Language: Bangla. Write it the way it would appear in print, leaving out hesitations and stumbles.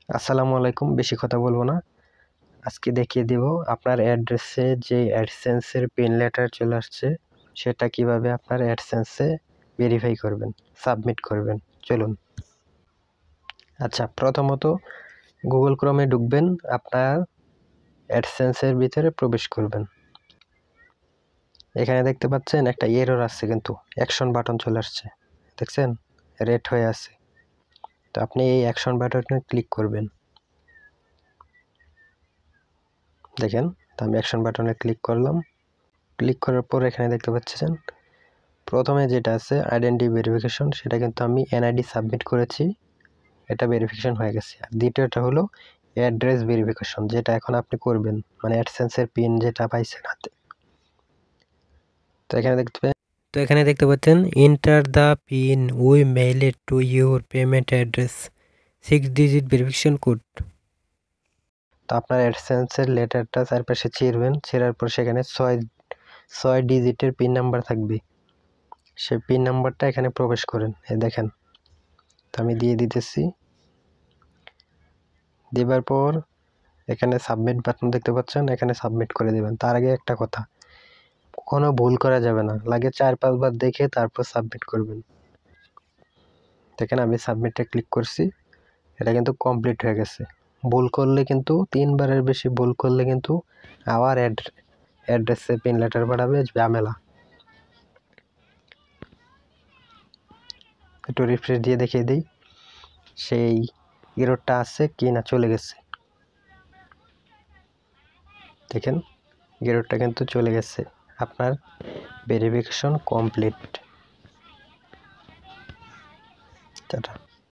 আসসালামু আলাইকুম। বেশি কথা বলবো না, আজকে দেখিয়ে দিব আপনার অ্যাড্রেসে যে অ্যাডসেন্সের পিন লেটার চলে আসছে সেটা কিভাবে আপনার অ্যাডসেন্সে ভেরিফাই করবেন, সাবমিট করবেন। চলুন। আচ্ছা, প্রথমত গুগল ক্রোমে ঢুকবেন, আপনার অ্যাডসেন্সের ভিতরে প্রবেশ করবেন। এখানে দেখতে পাচ্ছেন একটা এরর আসছে, কিন্তু অ্যাকশন বাটন চলে আসছে, দেখছেন রেড হয়ে আছে। তো আপনি এই অ্যাকশন বাটনে ক্লিক করবেন। দেখেন, তো আমি অ্যাকশন বাটনে ক্লিক করলাম। ক্লিক করার পর এখানে দেখতে পাচ্ছেন প্রথমে যেটা আছে আইডেন্টি ভেরিফিকেশন, সেটা কিন্তু আমি এনআইডি সাবমিট করেছি, এটা ভেরিফিকেশন হয়ে গেছে। আর দ্বিতীয়টা হলো অ্যাড্রেস ভেরিফিকেশন, যেটা এখন আপনি করবেন, মানে অ্যাডসেন্সের পিন যেটা পাইছেন হাতে। তো এখানে দেখতে পাচ্ছেন enter the pin we mailed to your payment address 6 digit verification code. তো আপনার অ্যাডসেন্সের লেটারটা চারপাশে ছিঁড়বেন, ছিঁড়ার পর সেখানে ছয় ডিজিটের পিন নাম্বার থাকবে, সেই পিন নাম্বারটা এখানে প্রবেশ করেন। এই দেখেন, তো আমি দিয়ে দিতেছি। দেবার পর এখানে সাবমিট বাটন দেখতে পাচ্ছেন, এখানে সাবমিট করে দেবেন। তার আগে একটা কথা, কোনো ভুল করা যাবে না, লাগে 4-5 বার দেখে তারপর সাবমিট করবেন। দেখেন আমি সাবমিটে ক্লিক করছি, এটা কিন্তু কমপ্লিট হয়ে গেছে। ভুল করলে কিন্তু 3 বারের বেশি ভুল করলে কিন্তু আবার অ্যাড্রেসে পিন লেটার পাঠাবে, ঝামেলা। একটু রিফ্রেশ দিয়ে দেখিয়ে দিই সেই এররটা আছে কি না, চলে গেছে। দেখেন এররটা কিন্তু চলে গেছে, আপনার ভেরিফিকেশন কমপ্লিট। টাটা।